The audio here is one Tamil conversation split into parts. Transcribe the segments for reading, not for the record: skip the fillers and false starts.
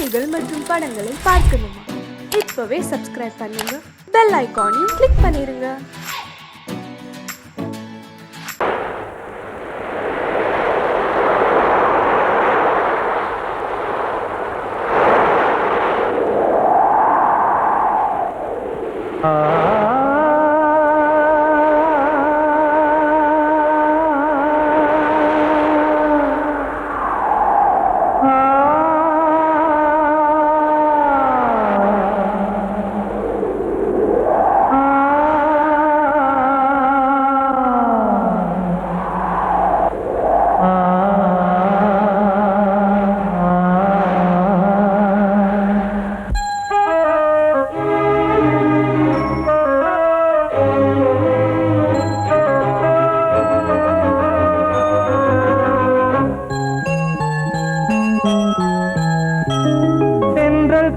செய்திகள் மற்றும் படங்களை பார்க்கணுமா? இப்பவே சப்ஸ்கிரைப் பண்ணுங்க, பெல் ஐகானையும் கிளிக் பண்ணிருங்க.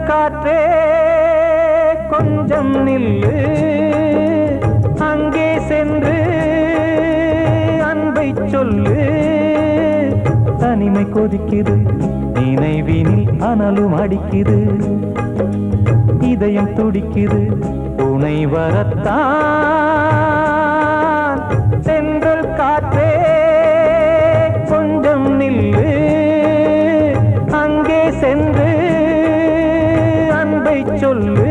காற்றே கொஞ்சம் நில்லு, அங்கே சென்று அன்பை சொல்லு. தனிமை கொதிக்குது, நினைவினில் அனலும் அடிக்குது, இதயம் துடிக்குது, துணை வரத்தான். சென்றல் காற்றே கொஞ்சம் நில்லு, அங்கே சென்று சொல்லு.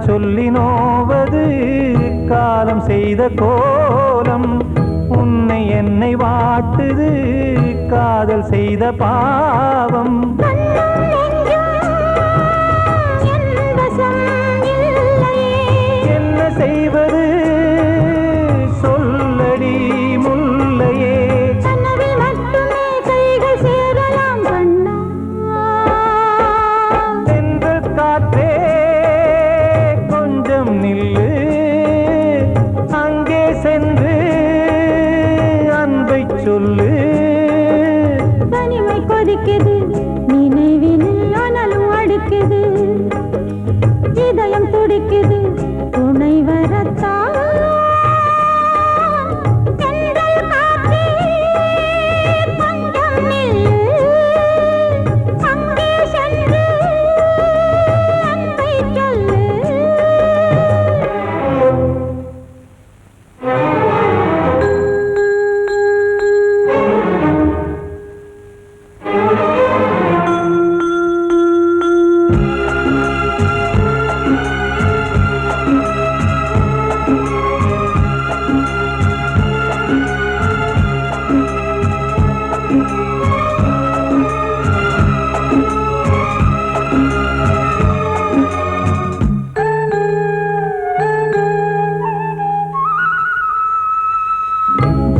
சொல்லி நோவது காலம் செய்த கோலம், உன்னை என்னை வாட்டுது காதல் செய்த பாவம். என்ன செய்வது சொல்லடி முல்லையே, சென்று காற்றே நில்லு, அங்கே சென்று அன்பை சொல்லு. தனிமை கொதிக்குது, நினைவினில் அனலும் அடிக்குது, இதயம் துடிக்குது, துணை வரத்தான்.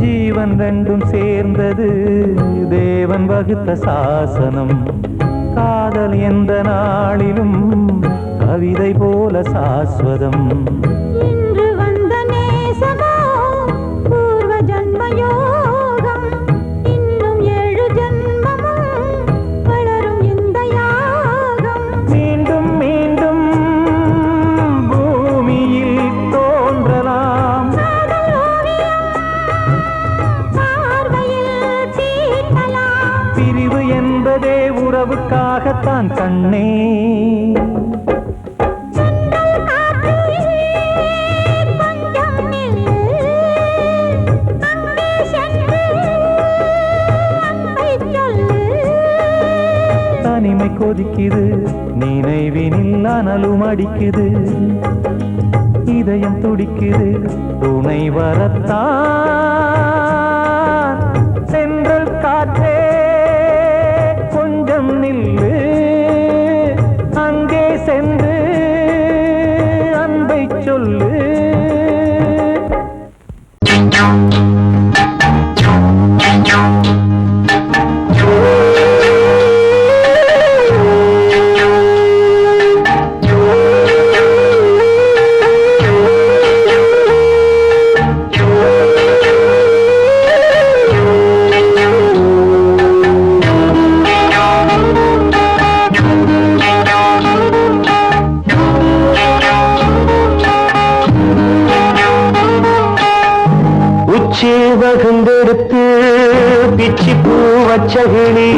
ஜீவன் ரெண்டும் சேர்ந்தது தேவன் வகுத்த சாசனம். காதல் எந்த நாளிலும் கவிதை போல சாஸ்வதம். இன்று வந்த நேசமோ பூர்வ ஜன்ம யோகம், இன்னும் 7 ஜன்மமும் வளரும் இந்த யாகம். மீண்டும் மீண்டும் பூமியில் தோன்றலாம், பிரிவு என்பதே உறவுக்காகத்தான் கண்ணே. தனிமை கொதிக்குது, நினைவினில் அனலும் அடிக்குது, இதயம் துடிக்குது, துணை வரத்தான். சென்றல் காற்றே கொஞ்சம் நில்லு, அங்கே சென்று அன்பை சொல்லு. வகுந்தெடுத்து பிச்சி பூ வச்ச கிளி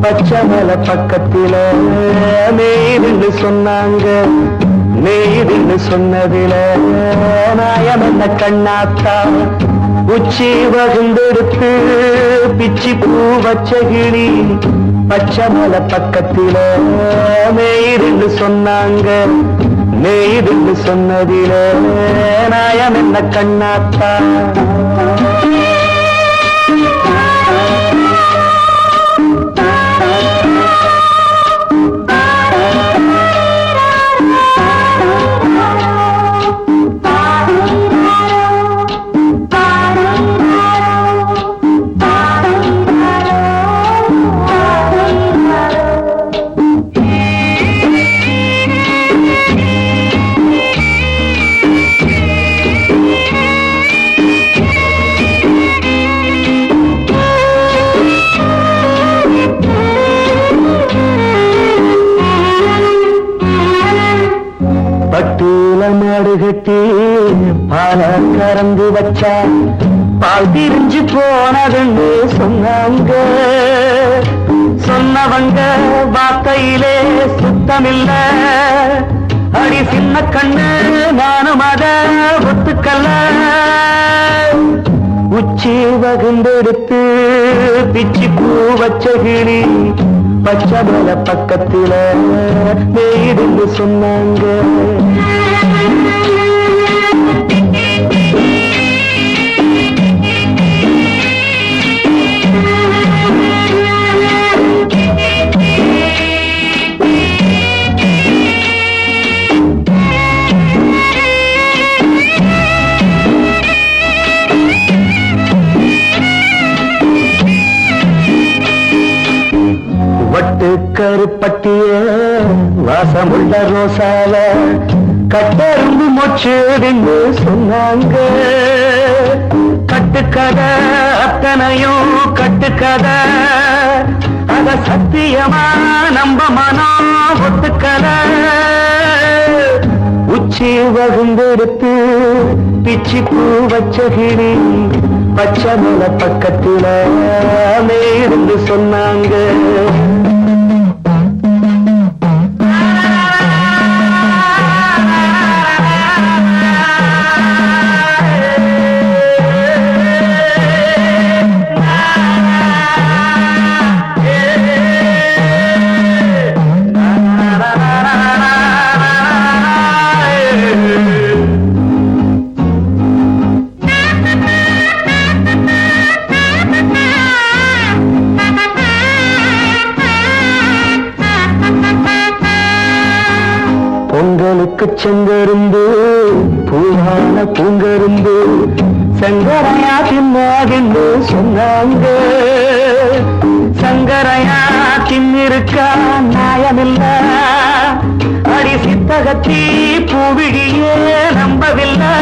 பச்சை மலை பக்கத்தில மேய்துன்னு சொன்னாங்க. மேய்துன்னு சொன்னதில நாயம் என்ன கண்ணாத்தா. உச்சி வகுந்தெடுத்து பிச்சி பூ வச்ச கிளி பச்சை மலை பக்கத்தில மேய்துன்னு சொன்னாங்க. மேய்துன்னு சொன்னதில நாயம் என்ன கண்ணாத்தா. பட்டூல மாடு கட்டி பால கறந்து வச்சா பால் திரிஞ்சு போனதுன்னு சொன்னாங்க. சொன்னவங்க வார்த்தையிலே சுத்தமில்ல. அடி சின்ன கண்ணு நானும் அத ஒத்துக்கல்ல. உச்சி வகுந்தெடுத்து பிச்சி பூ வச்ச கிளி பச்சை மலை பக்கத்தில மேய்துன்னு சொன்னாங்க. வட்டு கருப்பட்டிய வாசமுள்ள ரோசால கட்டெரும்பு மொச்சுடுன்னு சொன்னாங்க. கட்டுக்கதை அத்தனையும் கட்டுக்கதை. அத சத்தியமா நம்ப மனம் ஒத்துக்கல. உச்சி வகுந்தெடுத்து பிச்சி பூ வச்ச கிளி பச்சை மலை பக்கத்தில மேய்துன்னு சொன்னாங்க. பொங்கலுக்கு செங்கரும்பு பூவான பூங்கரும்பு சங்கரையா தின்னாகின்னு சொன்னாங்க. சங்கரையா தின்னிருக்கா நியாயமில்ல. அடி சித்தகத்தி பூவிழியே நம்பவில்லை.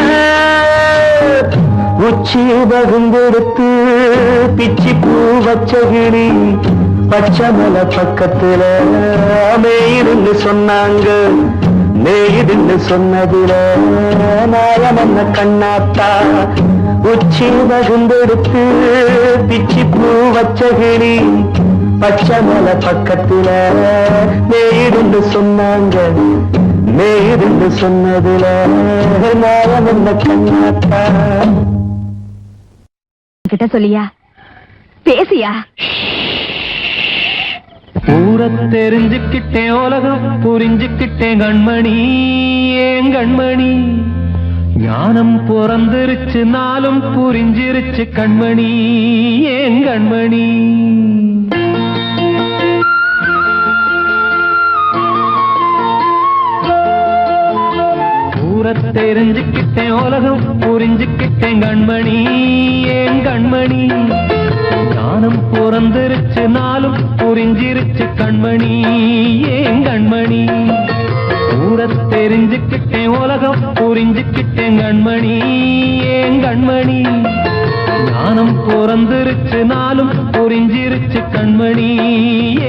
உச்சி வகுந்தெடுத்து பிச்சி பூ வச்ச கிளி பச்சை மலை பக்கத்தில மேய்துன்னு சொன்னாங்க. மேய்துன்னு சொன்னதில நாயம் என்ன கண்ணாத்தா. உச்சி வகுந்தெடுத்து பிச்சி பூ வச்ச கிளி பச்சை மலை பக்கத்தில மேய்துன்னு சொன்னாங்க. மேய்துன்னு சொன்னதில நாயம் என்ன கண்ணாத்தா. கிட்ட சொல்லியா பேசியா? ஊரை தெரிஞ்சுக்கிட்டேன் உலகம் புரிஞ்சுக்கிட்டேன் கண்மணி ஏன் கண்மணி. ஞானம் பிறந்திருச்சு நாளும் புரிஞ்சிருச்சு கண்மணி ஏன் கண்மணி. ஊரை தெரிஞ்சுக்கிட்டேன் உலகம் புரிஞ்சுக்கிட்டேன் கண்மணி ஏன் கண்மணி. ஞானம் பிறந்திருச்சு நாளும் புரிஞ்சிருச்சு கண்மணி ஏன் கண்மணி. ஊரை தெரிஞ்சுக்கிட்டேன் உலகம் புரிஞ்சுக்கிட்டேன் கண்மணி ஏன் கண்மணி. ஞானம் பிறந்திருச்சு நாளும் புரிஞ்சிருச்சு கண்மணி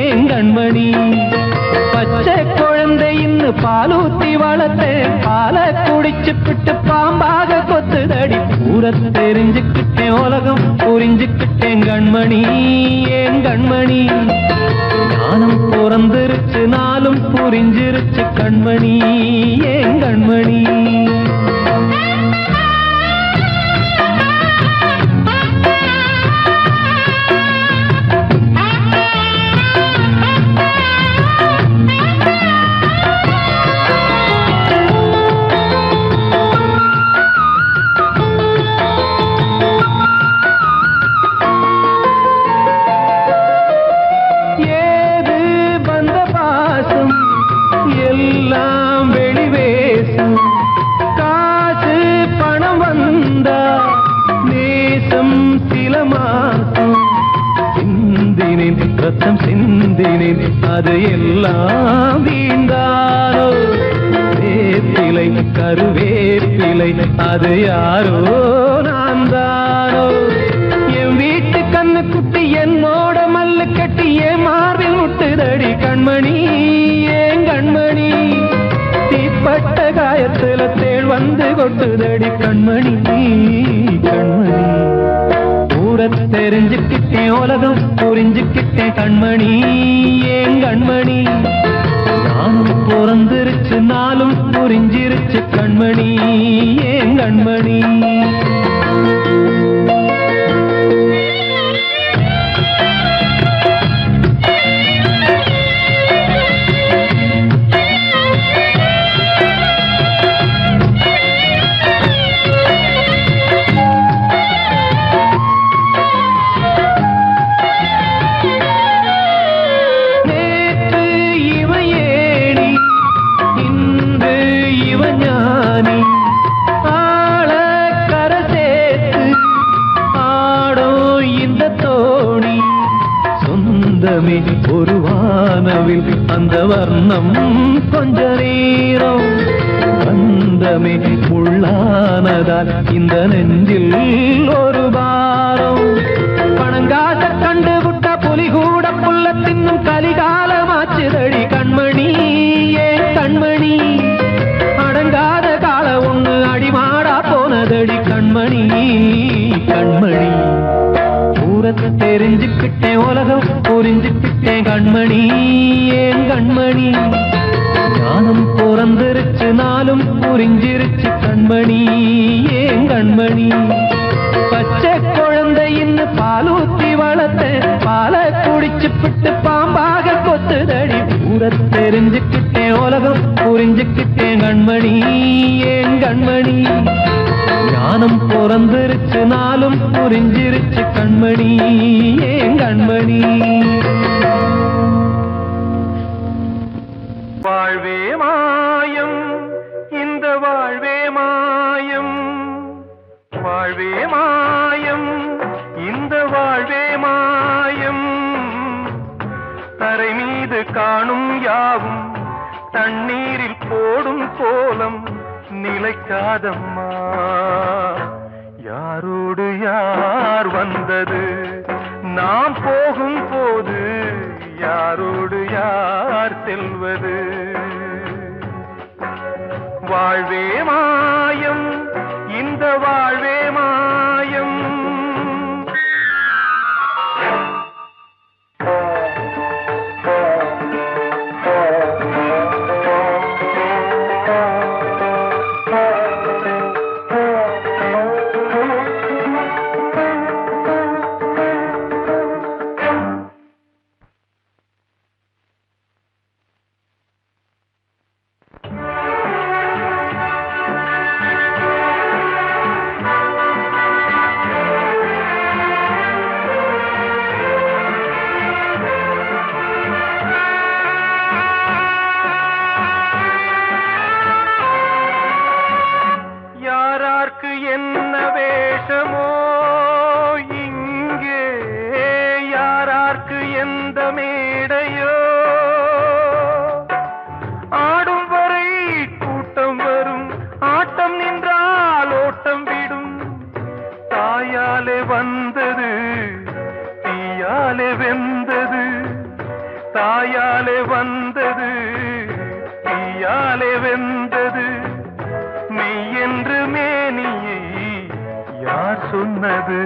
ஏன் கண்மணி. பச்சை குழந்தையின் இன்னும் பாலூத்தி வளர்த்தேன் பாலை குடிச்சு பிட்டு பாம்பாக கொத்துதடி ஊர தெரிஞ்சுக்கிட்டேன் உலகம் புரிஞ்சுக்கிட்டேன் கண்மணி ஏன் கண்மணி ஞானம் பிறந்திருச்சு நாளும் புரிஞ்சிருச்சு கண்மணி ஏன் கண்மணி எல்லாம் வெளிவேசம் காசு பணம் வந்தா நேசம் சில மாசம் சிந்தினேன் ரத்தம் சிந்தினேன் அது எல்லாம் வீண்டாரோ வேப்பிலை கருவேப்பிலை அது யாரோ நான் தானோ என் வீட்டு கண்ணு குட்டி என்னோட மல்லு கட்டி என் மார்பில் முட்டுதடி கண்மணி கண்மணி தீப்பட்ட காயத்துல தேள் வந்து கொட்டுதடி கண்மணி கண்மணி ஊர தெரிஞ்சுக்கிட்டேன் உலகம் புரிஞ்சுக்கிட்டேன் கண்மணி ஏன் கண்மணி நானும் பிறந்திருச்சு நாளும் புரிஞ்சிருச்சு கண்மணி ஏன் கண்மணி ஒரு வானவில் அந்த வர்ணம் கொஞ்ச நேரம் வந்தமே உள்ளானதால் இந்த நெஞ்சில் ஒரு பாரம் பணங்காச கண்டு விட்ட புலி கூட புல்ல தின்னும் கலிகாலமாச்சுதடி கண்மணி ஏன் கண்மணி அடங்காத கால ஒண்ணு அடிமாடா போனதடி கண்மணி கண்மணி தெரிஞ்சுக்கிட்டேன் உலகம் புரிஞ்சுக்கிட்டேன் கண்மணி ஏன் கண்மணி ஞானம் பிறந்திருச்சு நாளும் புரிஞ்சிருச்சு கண்மணி ஏன் கண்மணி பச்சை குழந்தை இன்னும் பாலூத்தி வளர்த்தேன் பாலை குடிச்சு பிட்டு பாம்பாக கொத்துதடி ஊர தெரிஞ்சுக்கிட்டேன் உலகம் புரிஞ்சுக்கிட்டேன் கண்மணி ஏன் கண்மணி ஞானம் பிறந்திருச்சு நாளும் புரிஞ்சிருச்சு கண்மணி ஏன் கண்மணி வாழ்வே மாயம் இந்த வாழ்வே மாயம் வாழ்வே மாயம் இந்த வாழ்வே மாயம் தரை மீது காணும் யாவும் தண்ணீரில் போடும் கோலம் நிலைக்காதம்மா யாரோடு யார் வந்தது நாம் போகும் போது யாரோடு யார் செல்வது வாழ்வே மாயம் இந்த வாழ்வே மாயம் சொன்னது.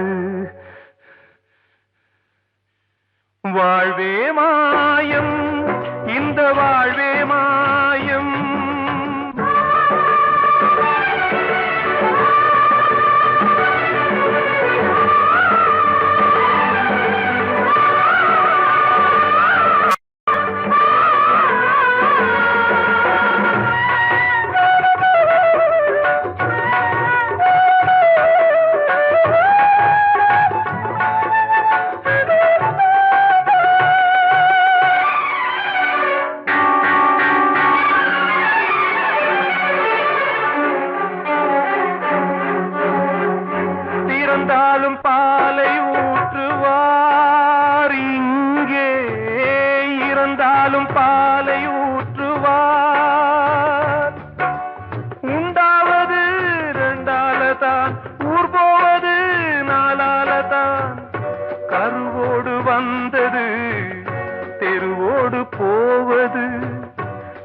வாழ்வே மாயம், இந்த வாழ்வே மாயம். இறந்தாலும் பாலை ஊற்றுவார் இங்கே, இறந்தாலும் பாலை ஊற்றுவார். உண்டாவது ரெண்டாலதான், ஊர் போவது நாலாலதான். கருவோடு வந்தது தெருவோடு போவது,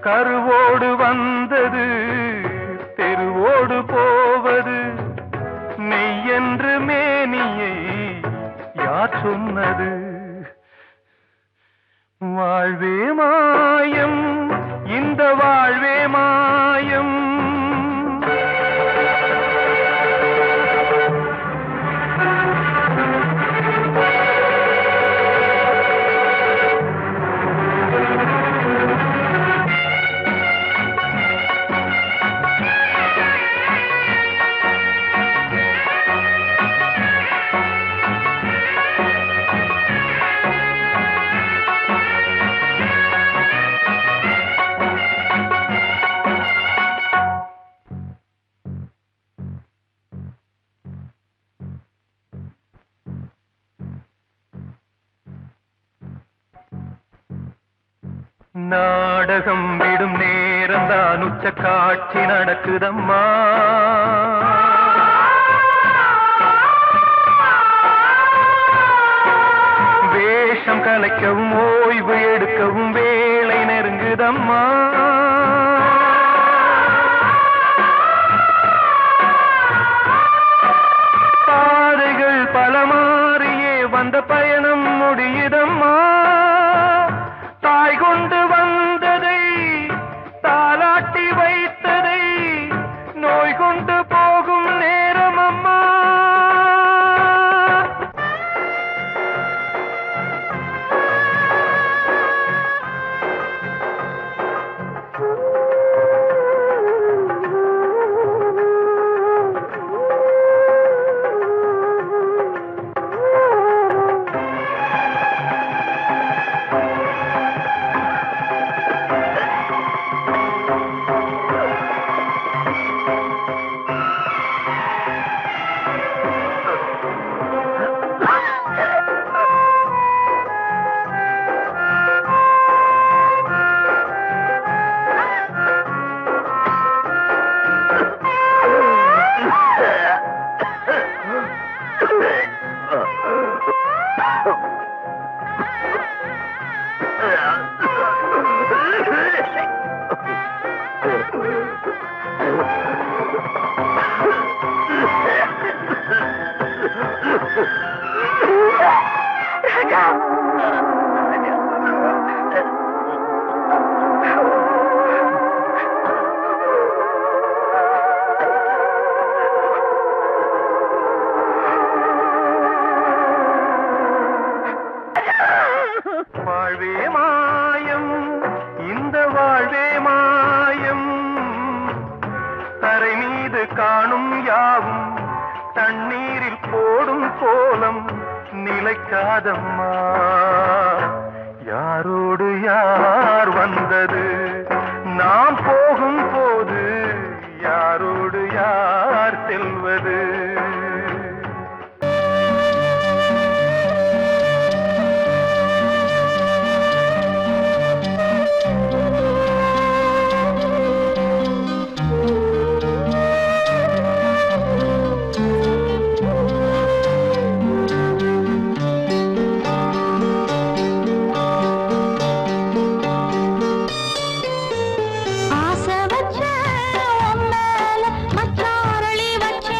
கருவோடு வந்தது தெருவோடு போவது. மெய் என்று மேனியை யார் சொன்னது? வாழ்வே மாயம், இந்த வாழ்வே மாயம். நாடகம் விடும் நேரம்தான் உச்ச காட்சி நடக்குதம்மா. வேஷம் கலைக்கவும் ஓய்வு எடுக்கவும் வேளை நெருங்குதம்மா. பாதைகள் பல மாறியே வந்த பயணம் முடியுதம்மா. தாய் கொண்டு வந்ததை தாலாட்டி வைத்ததை நோய் கொண்டு போகும் நேரம் அம்மா. வாழ்வே மாயம், இந்த வாழ்வே மாயம். தரை மீது காணும் யாவும் தண்ணீரில் போடும் கோலம் நிலைக்காதம்மா. யாரோடு யார் வந்தது நாம் போகும் போது, யாரோடு யார் செல்வது? ஆசை வச்ச உன் மேல மச்சாரளி வச்ச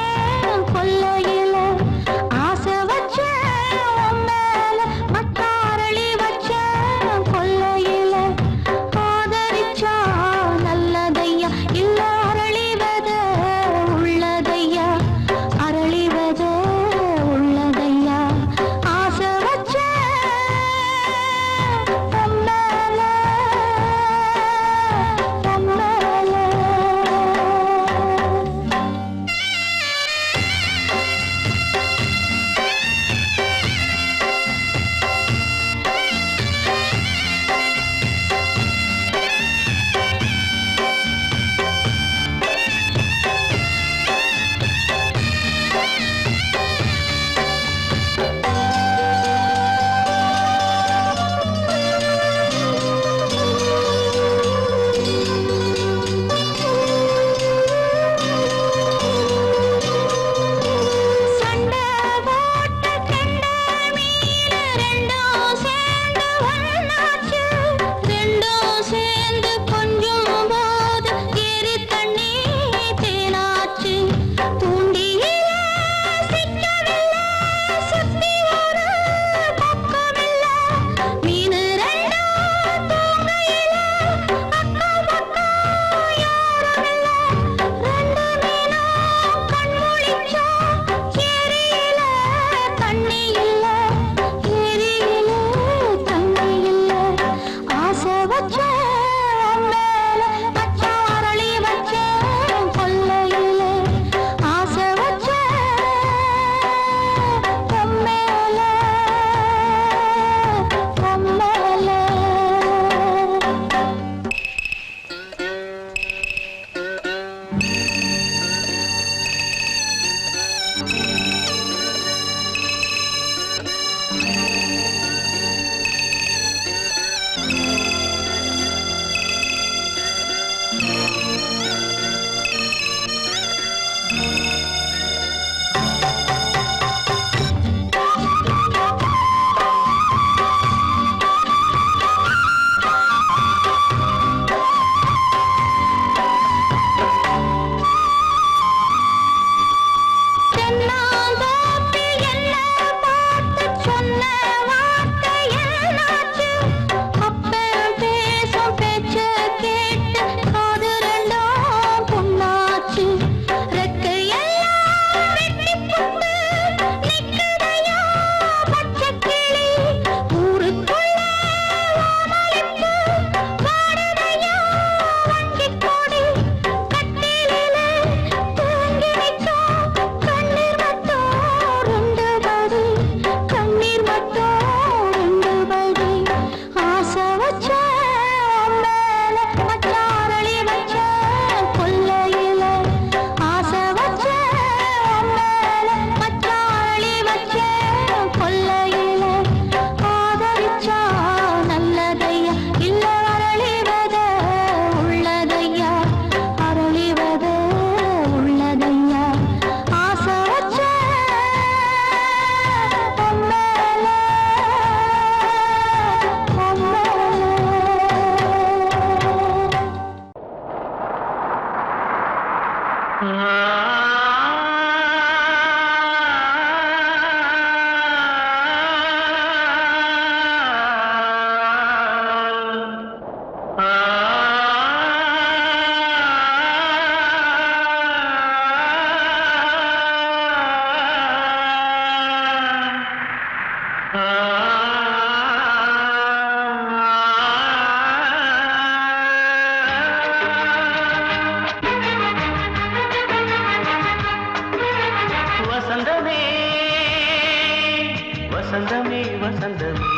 வசந்தமே வசந்தமே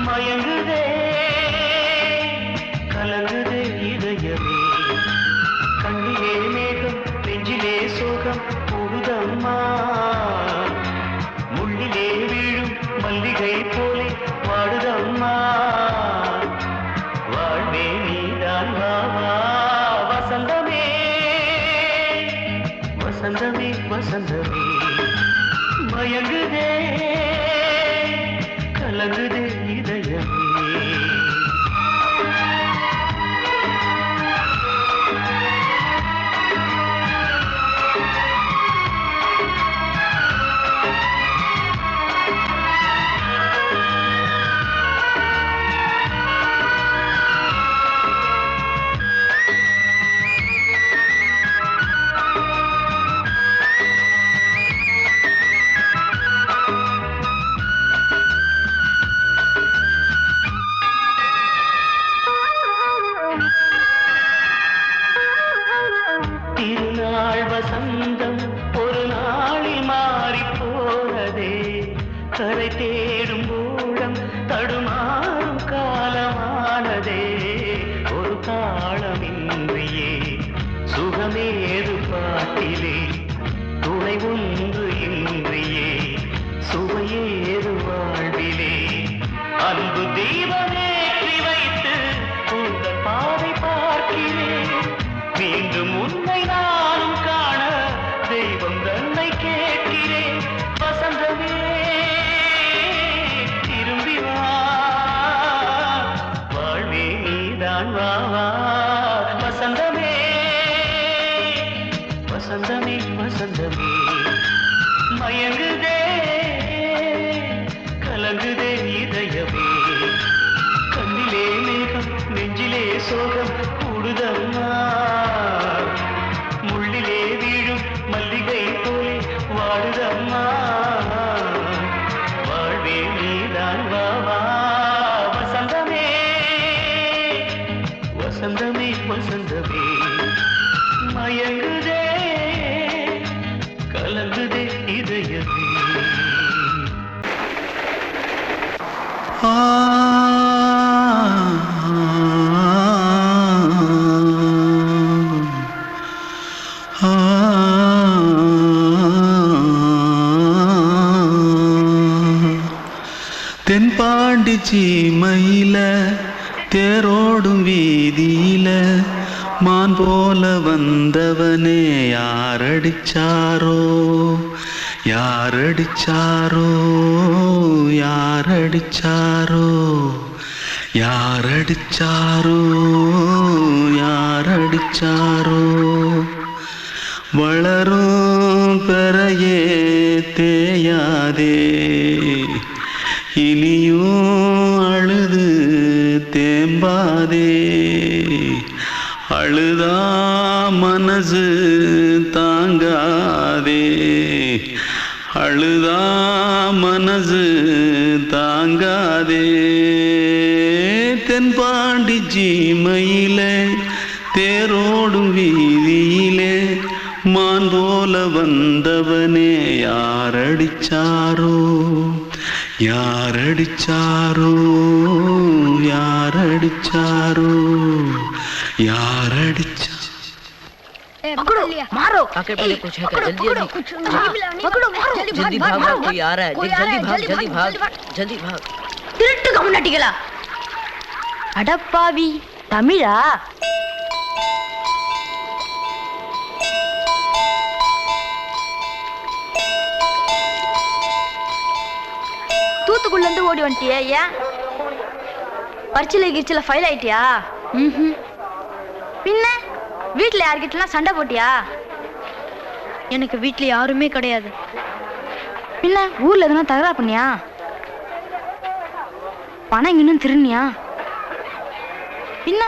மயங்குதே கலங்குதே இதயமே கண்ணிலே மேகம் நெஞ்சிலே சோகம் கூடுதம்மா முள்ளிலே வீழும் மல்லிகை போலே வாடுதம்மா வாழ்வே நீதான் வாவா வசந்தமே வசந்தமே வசந்தமே மயங்குதே கலங்குதே இதயமே திருநாள் வசந்தம் ஒரு நாளில் மாறி போனதே கரை தேடும் ஊழம் தடுமாறும் காலமானதே ஒரு தாளமின்றியே சுகமேது பாட்டிலே துணை ஒன்று இன்றியே சுவையேது வாழ்விலே அன்பு தீபமேற்றி வைத்து உங்கள் பாதை பார்க்கிறேன் மீண்டும் உன்னை நானும் காண தெய்வம் தன்னை கேட்கிறேன் வசந்தமே திரும்பி வா வாழ்வே நீதான் வா வா வசந்தமே வசந்தமே வசந்தமே மயங்குதே கலங்குதே இதயமே கண்ணிலே மேகம் நெஞ்சிலே சோகம் கூடுதம்மா முள்ளிலே வீழும் மல்லிகை போலே வாடுதம்மா வாழ்வே நீதான் வா வா வசந்தமே வசந்தமே வசந்தமே மயங்குதே கலங்குதே இதயமே தென்பாண்டி சீமையில தேரோடும் வீதியில மான் போல வந்தவனே யாரடிச்சாரோ யாரடிச்சாரோ யாரடிச்சாரோ யாரடிச்சாரோ யாரடிச்சாரோ வளரும் பெறையே தேயாதே இனியும் அழுது தேம்பாதே அழுதா மனசு தாங்காதே அழுதா மனசு தாங்காதே தென்பாண்டி சீமையிலே தேரோடும் வீதியிலே மான் போல வந்தவனே யாரடிச்சாரோ யாரடிச்சாரோ யாரடிச்சாரோ யாரடிச்சா मारो आके पहले कुछ है क्या जल्दी जल्दी जल्दी भाग भाग कोई आ रहा है जल्दी भाग जल्दी भाग திருட்டு கம்யூனிட்டிகளா அடப்பாவி தமிழா தூத்துக்குள்ள இருந்து ஓடி வந்துட்டியா ஏன் பரிச்சையில கிரிச்சில ஃபைல் ஆயிட்டியா பின்ன வீட்டுல யார்கிட்டலாம் சண்டை போட்டியா எனக்கு வீட்டுல யாருமே கிடையாது பின்ன ஊர்ல எதுனா தகராறு பண்ணியா பணம் இன்னும் திருநியா பின்ன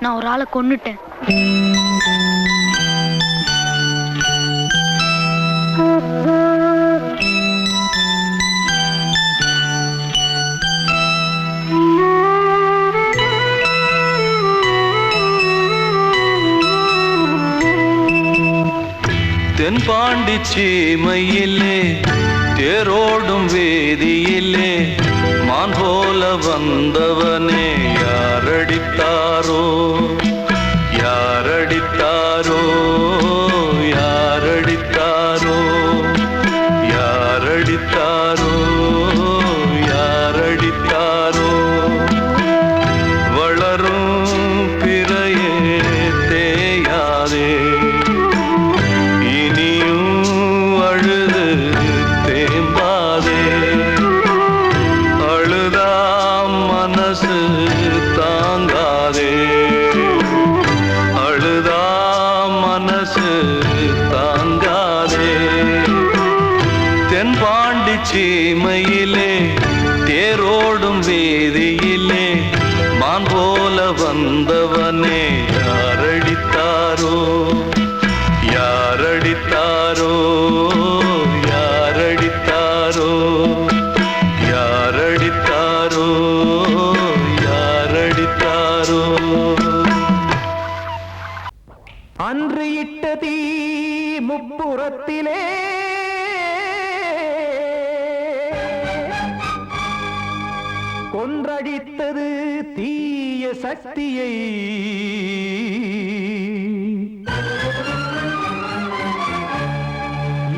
நான் ஒரு ஆளை கொன்னுட்டேன் தென்பாண்டி சீமையிலே தேரோடும் வேதியிலே மான் போல வந்தவனே யாரடித்தாரோ யாரடித்தாரோ யாரடித்தாரோ யாரடித்தாரோ யாரடித்தாரோ வளரும் பிறையே தேயாதே சீமையிலே தேரோடும் வேதியிலே மான் போல வந்தவனே யாரடித்தாரோ யாரடித்தாரோ யாரடித்தாரோ யாரடித்தாரோ யாரடித்தாரோ அன்று இட்ட தீ முப்புறத்திலே கொன்றடித்தது தீய சக்தியை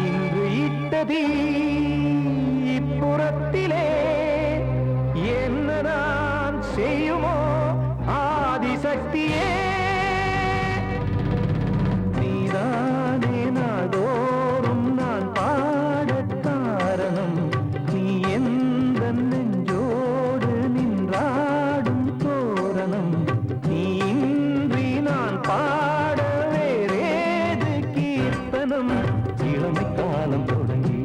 இன்று இட்டதீ இப்புறத்திலே என்ன நான் செய்யுமோ ஆதிசக்தியே நீதானே நாடோறும் நான் பாடக் காரணம் நீ எந்த நெஞ்சோடு நின்றாடும் தோரணம் நீ இன்றி நான் பாட வேறேது கீர்த்தனம் இளமை காலம் தொடங்கி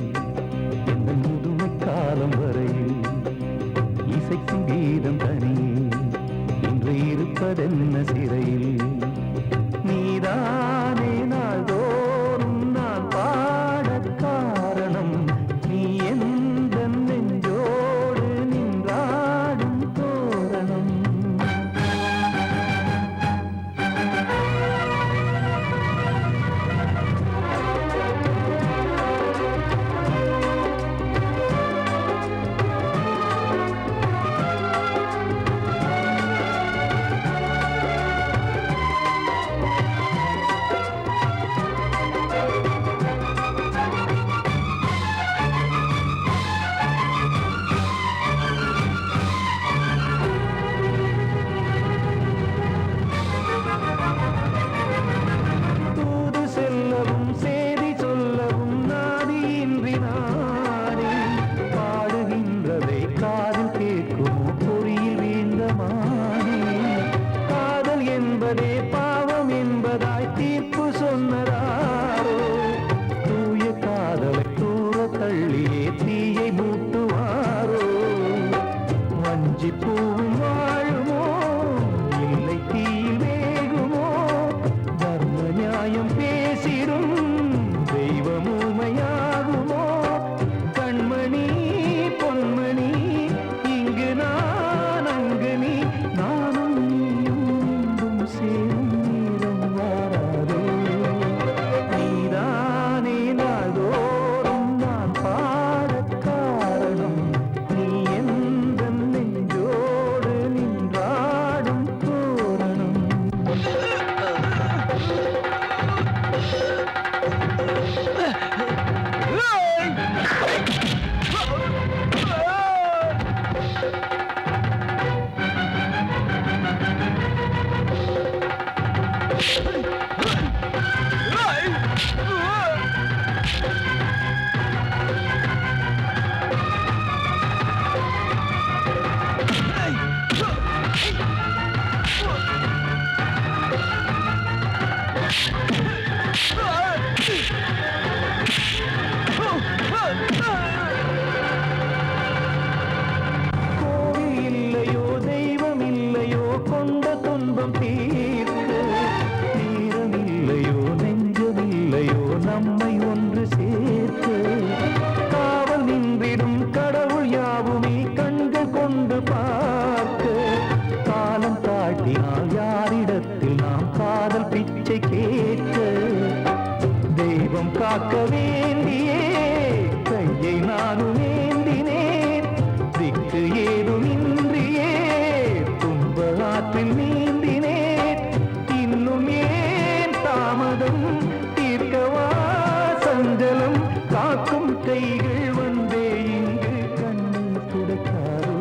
கைகள் வந்தே இங்கு கண்ணை துடைத்தாரோ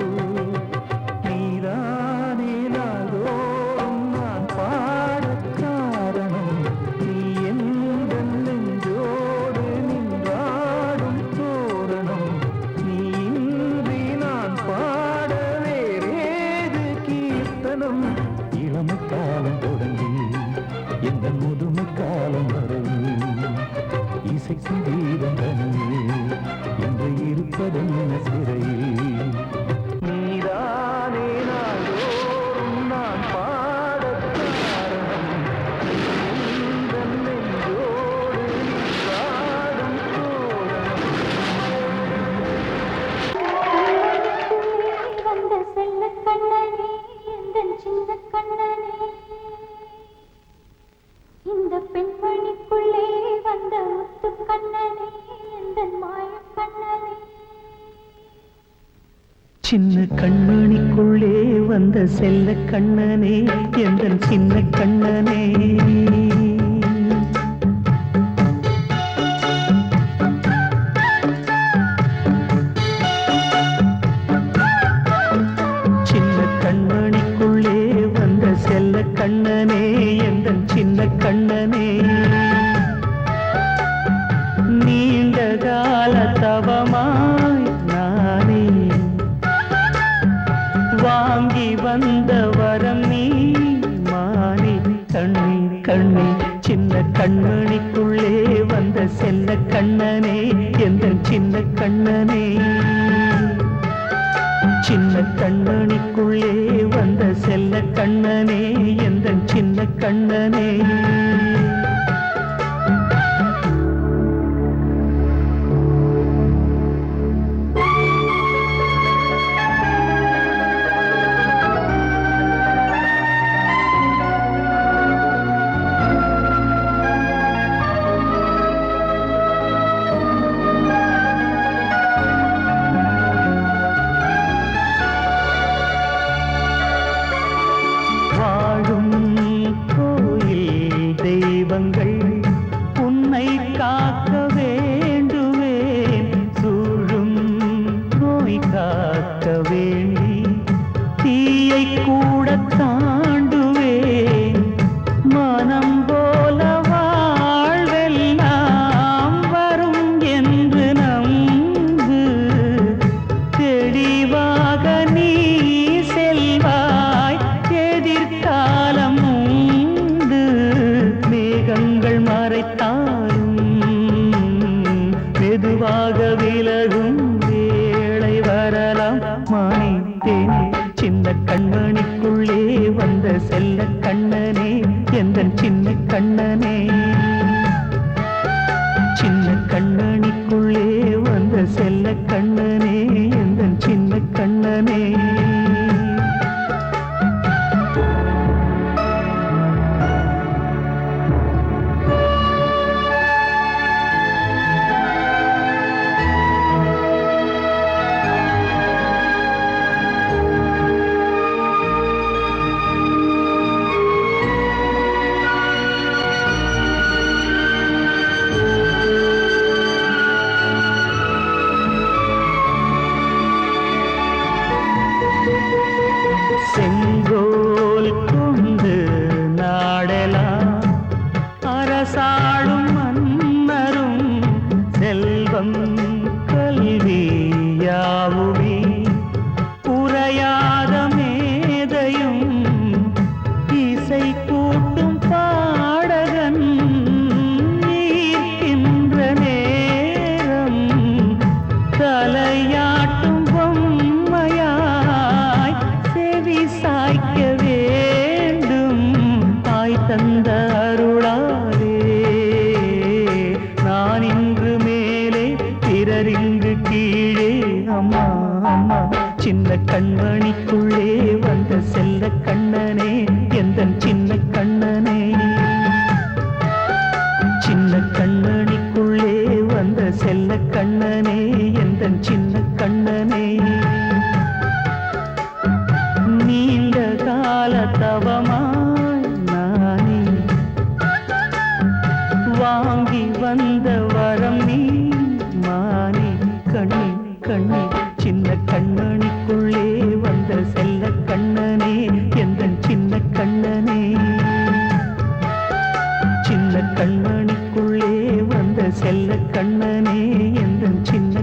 நீதானே நாள்தோறும் நான் பாடக் காரணம் நீ எந்த நெஞ்சோடு நின்றாடும் தோரணம் நீ இன்றி நான் பாட வேறேது கீர்த்தனம் இளமை காலம் தொடங்கி எந்த முதுமை காலம் வரை இசைக்கும் கீதம் தனியே என்று இருப்பதென்ன சிறையில் நீதானே நாள்தோறும் நான் பாடக் காரணம் எந்த நெஞ்சோடு நின்றாடும் தோரணம் வந்த செல்ல கண்ணனே எந்தன் சின்ன கண்ணனே இந்த பெண்மணிக்குள்ளே வந்த முத்து கண்ணனே எந்தன் மாய கண்ணனே சின்ன கண்மணிக்குள்ளே வந்த செல்ல கண்ணனே எந்தன் சின்ன கண்ணனே சின்ன கண்மணிக்குள்ளே வந்த செல்ல கண்ணனே எந்தன் சின்ன கண்ணனே நீண்ட கால தவமாய் நானே வாங்கி வந்த வரம் நீ மானே கண்ணே கண்ணே சின்ன கண்மணிக்குள்ளே வந்த செல்ல கண்ணனே எந்தன் சின்ன கண்ணனே சின்ன கண்மணிக்குள்ளே வந்த செல்ல கண்ணனே எந்தன் சின்ன கண்ணனே வாழும் கோயில் தெய்வங்கள் உன்னை காக்க வேண்டுவேன் சூழும் நோய் காக்க வேண்டி தீயை கூட தாண்டுவேன் மனம் போல வாழ்வெல்லாம் வரும் என்று நம்பு தெளிவாக நீ செல்வாய் எதிர்காலம் உண்டு மேகங்கள் மறைத்தாலும் மெதுவாக விலகும் வேளை வரலாம் மானித்தேனே சின்ன கண்மணிக்குள்ளே வந்த செல்ல கண்ணனே எந்தன் சின்ன கண்ணனே சின்ன கண்மணிக்குள்ளே வந்த செல்ல கண்ணனே எந்தன் சின்ன கண்ணனே செங்கோல் கொண்டு நாடெல்லாம் அரசாளும் மன்னரும் செல்வம் கல்வி யாவுமே உரையாத மேதையும் இசை கூட்டும் பாடகன் ஈர்க்கின்ற நேரம் தலையாட்டும் பொம்மையாய் செவி சாய்க்க வேண்டும் தாய் தந்த அருளாலே நான் இன்று மேலே பிறர் இங்கு கீழே அம்மா அம்மா சின்ன கண்மணிக்குள்ளே வந்த செல்ல கண்ணனே எந்தன் சின்ன கண்ணனே சின்ன கண்மணிக்குள்ளே வந்த செல்ல கண்ணனே எந்தன் சின்ன கண்ணனே நீண்ட கால தவமாய் நானே வாங்கி வந்த வரம் நீ மானே கண்ணே கண்ணே சின்ன கண்ணனுக்குள்ளே வந்த செல்ல கண்ணனே எந்தன் சின்ன கண்ணனே சின்ன கண்ணனுக்குள்ளே வந்த செல்ல கண்ணனே எந்தன் சின்ன